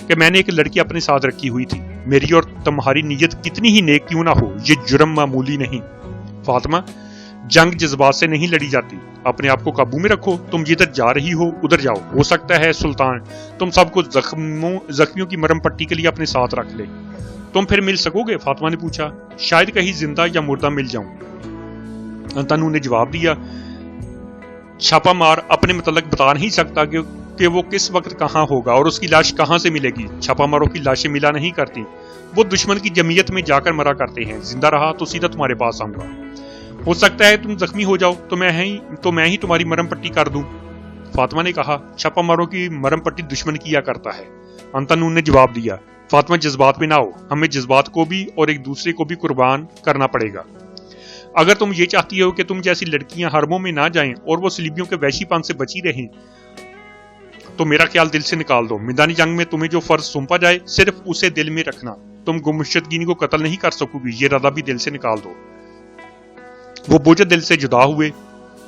کہ میں نے ایک لڑکی اپنے ساتھ رکھی ہوئی تھی۔ میری اور تمہاری نیت کتنی ہی نیک کیوں نہ ہو، یہ جرم معمولی نہیں۔ فاطمہ، جنگ جذبات سے نہیں لڑی جاتی، اپنے آپ کو قابو میں رکھو۔ تم جدھر جا رہی ہو ادھر جاؤ، ہو سکتا ہے سلطان تم سب کو زخمیوں کی مرہم پٹی کے لیے اپنے ساتھ رکھ لے۔ تم پھر مل سکو گے؟ فاطمہ نے پوچھا۔ شاید کہیں زندہ یا مردہ مل جاؤں۔ انتانون نے جواب دیا، چھاپا مار اپنے متعلق بتا نہیں سکتا کہ وہ کس وقت کہاں ہوگا اور اس کی لاش کہاں سے ملے گی۔ چھاپا ماروں کی لاشیں ملا نہیں کرتی، وہ دشمن کی جمعیت میں جا کر مرا کرتے ہیں۔ زندہ رہا تو سیدھا تمہارے پاس آؤں گا۔ ہو سکتا ہے تم زخمی ہو جاؤ تو میں ہی تمہاری مرہم پٹی کر دوں۔ فاطمہ نے کہا، چھاپا ماروں کی مرہم پٹی دشمن کیا کرتا ہے۔ انتانون نے جواب دیا، فاطمہ جذبات میں نہ ہو، ہمیں جذبات کو بھی اور ایک دوسرے کو بھی قربان کرنا پڑے گا۔ اگر تم یہ چاہتی ہو کہ تم جیسی لڑکیاں حرموں میں نہ جائیں اور وہ صلیبیوں کے وحشی پن سے بچی رہیں تو میرا خیال دل سے نکال دو. میدانی جنگ میں تمہیں جو فرض سونپا جائے صرف اسے دل میں رکھنا. تم گمشد گینی کو قتل نہیں کر سکو گی، یہ ردہ بھی دل سے نکال دو. وہ بوجھ دل سے جدا ہوئے.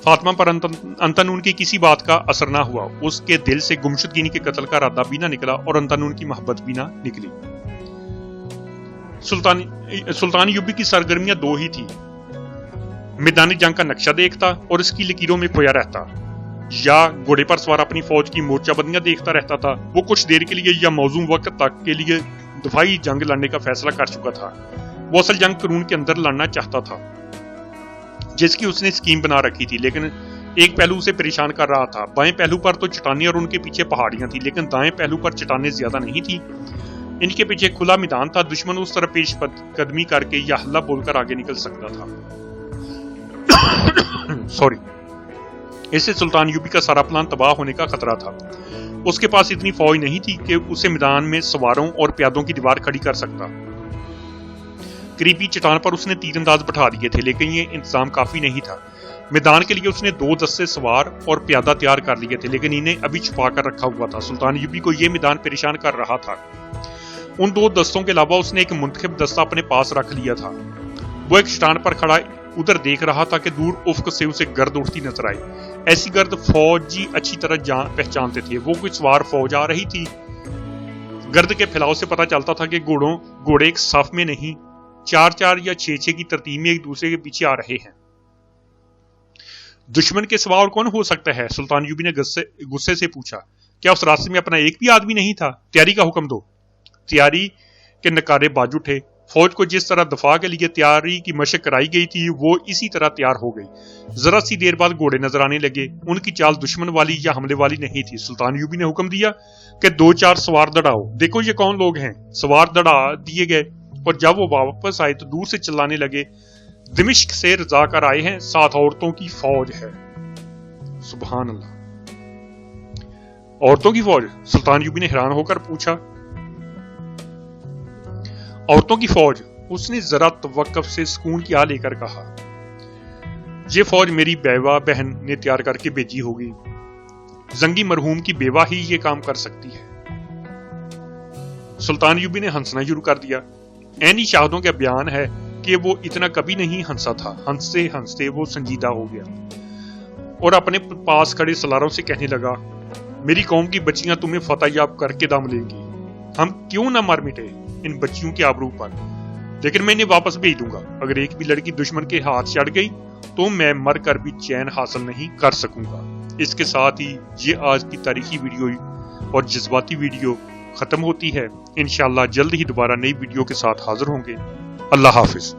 فاطمہ پر انتنون کی کسی بات کا اثر نہ ہوا. اس کے دل سے گمشد گینی کے قتل کا ردہ بھی نہ نکلا اور انتنون کی محبت بھی نہ نکلی. سلطان ایوبی کی سرگرمیاں دو ہی تھی. میدانی جنگ کا نقشہ دیکھتا اور اس کی لکیروں میں کھویا رہتا، یا گھوڑے پر سوار اپنی فوج کی مورچہ بندیاں دیکھتا رہتا تھا. وہ کچھ دیر کے لیے یا موزوں وقت تک کے لیے دفاعی جنگ لڑنے کا فیصلہ کر چکا تھا. وہ اصل جنگ قرون کے اندر لڑنا چاہتا تھا جس کی اس نے اسکیم بنا رکھی تھی، لیکن ایک پہلو اسے پریشان کر رہا تھا. بائیں پہلو پر تو چٹانیں اور ان کے پیچھے پہاڑیاں تھیں، لیکن دائیں پہلو پر چٹانیں زیادہ نہیں تھیں. ان کے پیچھے کھلا میدان تھا. دشمن اس طرح پیش قدمی کر کے یا حلہ بول کر آگے نکل سکتا تھا. اس سے سلطان ایوبی کا سارا پلان تباہ ہونے کا خطرہ تھا. اس کے پاس اتنی فوج نہیں تھی کہ اسے میدان میں سواروں اور پیادوں کی دیوار کھڑی کر سکتا. قریبی چٹان پر اس نے تیر انداز بٹھا دیے تھے، لیکن یہ انتظام کافی نہیں تھا. میدان کے لیے اس نے 2 دستے سوار اور پیادہ تیار کر لیے تھے، لیکن انہیں ابھی چھپا کر رکھا ہوا تھا. سلطان ایوبی کو یہ میدان پریشان کر رہا تھا. ان 2 دستوں کے علاوہ اس نے ایک منتخب دستہ اپنے پاس رکھ لیا تھا. وہ ایک چٹان پر کھڑا ادھر دیکھ رہا تھا کہ دور افق سے اسے گرد اٹھتی نظر آئی. ایسی گرد فوجی اچھی طرح پہچانتے تھے. وہ کوئی سوار فوج آ رہی تھی. گرد کے پھیلاؤ سے پتا چلتا تھا کہ گھوڑے ایک صف میں نہیں، 4 یا 6 کی ترتیب میں ایک دوسرے کے پیچھے آ رہے ہیں. دشمن کے سوا اور کون ہو سکتا ہے؟ سلطان ایوبی نے غصے سے پوچھا. کیا اس راستے میں اپنا ایک بھی آدمی نہیں تھا؟ تیاری کا حکم دو. تیاری کے نکارے باز اٹھے. فوج کو جس طرح دفاع کے لیے تیاری کی مشق کرائی گئی تھی وہ اسی طرح تیار ہو گئی. ذرا سی دیر بعد گھوڑے نظر آنے لگے. ان کی چال دشمن والی یا حملے والی نہیں تھی. سلطان ایوبی نے حکم دیا کہ 2-4 سوار دڑاؤ. دیکھو یہ کون لوگ ہیں. سوار دڑا دیے گئے اور جب وہ واپس آئے تو دور سے چلانے لگے، دمشق سے رضا کر آئے ہیں، 7 عورتوں کی فوج ہے. سبحان اللہ. عورتوں کی فوج؟ سلطان ایوبی نے حیران ہو کر پوچھا. عورتوں کی فوج؟ اس نے ذرا توقف سے سکون کی آ لے کر کہا. یہ فوج میری بیوہ بہن نے تیار کر کے بھیجی ہوگی. زنگی مرحوم کی بیوہ ہی یہ کام کر سکتی ہے. سلطان ایوبی نے ہنسنا شروع کر دیا. عینی شاہدوں کا بیان ہے کہ وہ اتنا کبھی نہیں ہنسا تھا. ہنستے ہنستے وہ سنجیدہ ہو گیا اور اپنے پاس کھڑے سالاروں سے کہنے لگا، میری قوم کی بچیاں تمہیں فتح یاب کر کے دم لیں گی. ہم کیوں نہ مر مٹے ان بچیوں کے آبرو پر، لیکن میں انہیں واپس بھیج دوں گا. اگر ایک بھی لڑکی دشمن کے ہاتھ چڑھ گئی تو میں مر کر بھی چین حاصل نہیں کر سکوں گا. اس کے ساتھ ہی یہ آج کی تاریخی ویڈیو اور جذباتی ویڈیو ختم ہوتی ہے. انشاءاللہ جلد ہی دوبارہ نئی ویڈیو کے ساتھ حاضر ہوں گے. اللہ حافظ.